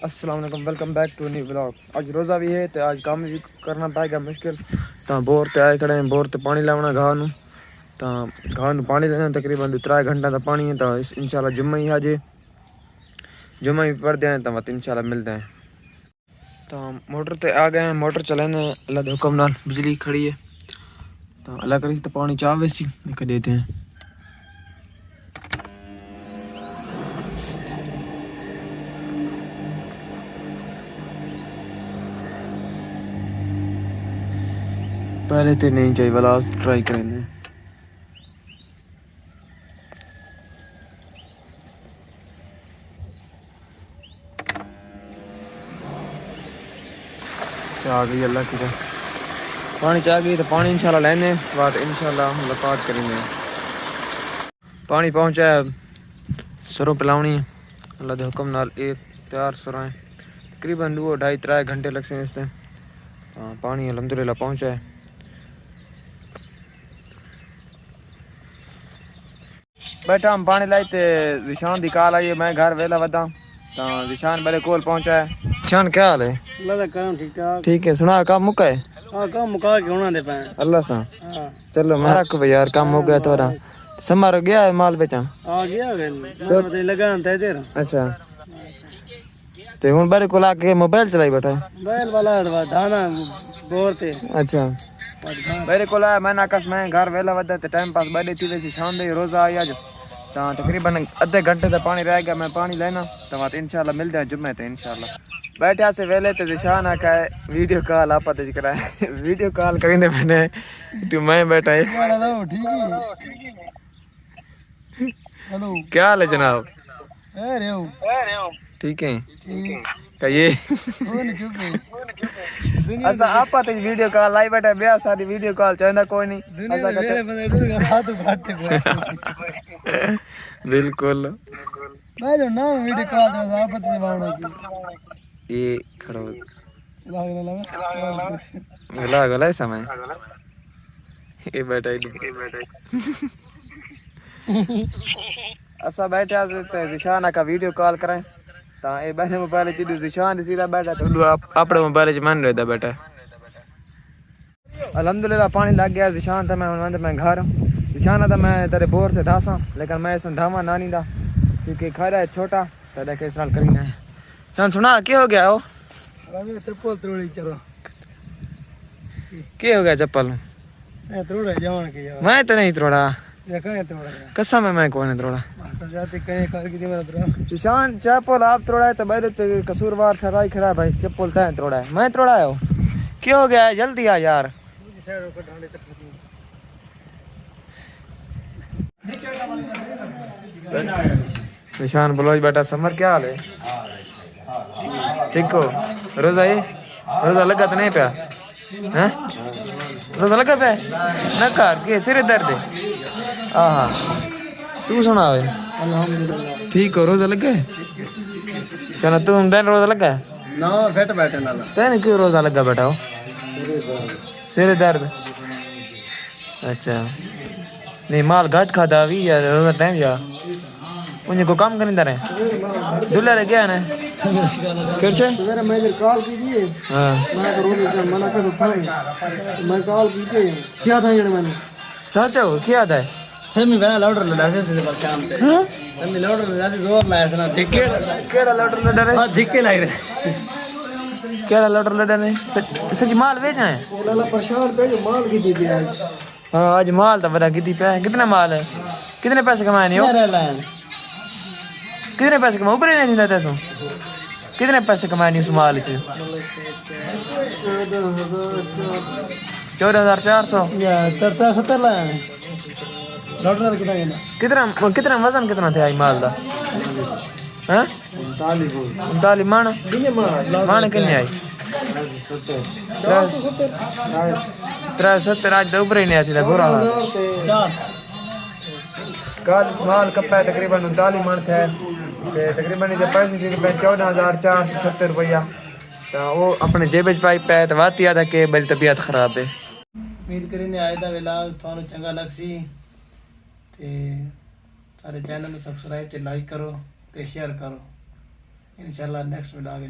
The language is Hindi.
अस्सलाम वालेकुम, welcome back to new blog. आज रोज़ा भी है तो आज काम भी करना पाएगा मुश्किल। तो बोर ते आए खड़े हैं, बोर ते पानी लावना घाह नू। तो घाह नू पानी लेना तकरीबन 3 घंटा का पानी है। तो इंशाल्लाह जुम्मा ही आज जुम्मा ही पढ़ते हैं तो इंशाल्लाह मिलते हैं। तो मोटर ते आ गए हैं, मोटर चलाने अल्लाह के हुक्म नाल। बिजली खड़ी है तो अल्लाह करी तो पानी चाह वेसी निकल देते हैं। पहले तो नहीं चाहिए वाला ट्राई करेंगे। चाह गई अल्लाह की पानी चाह गई तो पानी इंशाल्लाह लेने बाद इंशाल्लाह मुलाकात करेंगे। पानी पहुंचा है, सरों पिलावनी है अल्लाह के हुक्म नाल। एक तैयार सरों है, तकरीबन 2-2.5-3 घंटे लग से इससे। पानी अल्हम्दुलिल्लाह पहुंचा है। बैठा हम पानी लाई ते जिशान दी कॉल आई है, मैं घर वेला वदा तो जिशान मेरे कोल पहुंचा है। जिशान क्या हाल है? अल्लाह दा करम ठीक ठाक। ठीक है, सुना काम मुका है? हां काम मुका के होना दे पे अल्लाह सा। हां चलो मेरा को यार काम हो गया थोड़ा। समारो गया है माल बेचा? आ गया तो लगा ते देर। अच्छा ते हुन बारे को लाके मोबाइल चलाई बैठा है? बैल वाला धाना बोर ते। अच्छा मेरे को लाया मैं नाकस मैं घर वेला वदा ते टाइम पास बड़े थी वैसी शाम दे रोजा आई आज। तो तकरीबन आधे घंटे तक पानी रह गया, मैं पानी लेना तो बात इंशाल्लाह मिलते हैं जुम्मे ते इंशाल्लाह। बैठा से वेले ते निशान आका है वीडियो कॉल आप ते करा है वीडियो कॉल करेंगे मैंने तो मैं बैठा है। ठीक है। हेलो क्या हाल है जनाब? ए रेओ ठीक है कहिए। अच्छा आप ते वीडियो कॉल लाई बैठा ब्याह शादी वीडियो कॉल चाहना कोई नहीं बिल्कुल। मैं जो ना वीडियो कॉल तो आप ते बावना की ये खड़ो लगा गला गला समय ये बैठा असा बैठा जिशान का वीडियो कॉल करें तो ये बैठे मोबाइल च जिशान सीधा बैठा तो आप अपने मोबाइल च मन रहता बैठा। अल्हम्दुलिल्लाह पानी लग गया जिशान था। मैं घर जिशान था मैं तेरे बोर से धासा लेकिन मैं इस धावा नानी दा क्योंकि खड़ा है छोटा तो देखे इस नाल करीना है। शान सुना क्या हो गया हो? चप्पल तोड़ी चलो क्या हो गया चप्पल? मैं तोड़ा जवान के यार मैं तो नहीं तोड़ा कसम है मैं कौन तोड़ा जाते कहीं कर के मेरा तोड़ा ईशान चप्पल आप तोड़ा है तो मेरे तो कसूरवार था राई खराब भाई चप्पल था तोड़ा है मैं तोड़ा है। क्या हो गया है जल्दी आ यार। ईशान बोलो बेटा समर क्या हाल है? ठीक हो? रोजा ये रोजा लगा तो नहीं पाया हैं? रोजा लगा पे न कर के सिर दर्द है। हाँ तू सुना अल्हम्दुलिल्लाह ठीक हो? रोजा लगा है क्या ना तू दिन रोजा लगा है ना फिट बैठे ना तेन क्यों रोजा लगा बेटा हो? सिर दर्द। अच्छा नहीं माल घट खाता भी यार रोजा टाइम जा उन्हें को काम करने रहे दूल्हा रह गया ना फिर से मेरा मैंने कॉल कीजिए। हाँ मैं तो रोज मना कर उठाऊं मैं कॉल कीजिए क्या था ये मैंने सच हो क्या था? थेमी बना लाउडर लड़ा से शाम पे हां थेमी लाउडर लड़ा से जोर लाया सना धिक्के केड़ा लटर लड़ा रे? हां धिक्के लग रहे केड़ा लटर लड़ा ने सच माल बेचा है? ये लाला प्रशांत पे जो माल की दी आज। हाँ आज माल तो बड़ा कितनी पे कितना माल है कितने पैसे कमाए नहीं हो? कितने पैसे कमाए ऊपर नहीं देता तू कितने पैसे कमाए नहीं उस माल च? 14,400 या 70 लाया लाउडर कितना कितना वजन कितना था माल का? हैं 39 मान कितने आई? 370 आज तो ऊपर ही नहीं आती बुरा कल माल कप्पा तकरीबन 39 मन थे तकरीबन पैसे थी 14,470 रुपया तो वो अपने जेब पाई पे तो बात याद है कि बड़ी तबीयत खराब है। उम्मीद करें आए दा वेला थानू चंगा लगसी ते सारे चैनल में सब्सक्राइब ते लाइक करो ते शेयर करो इंशाल्लाह नेक्स्ट वीडियो आगे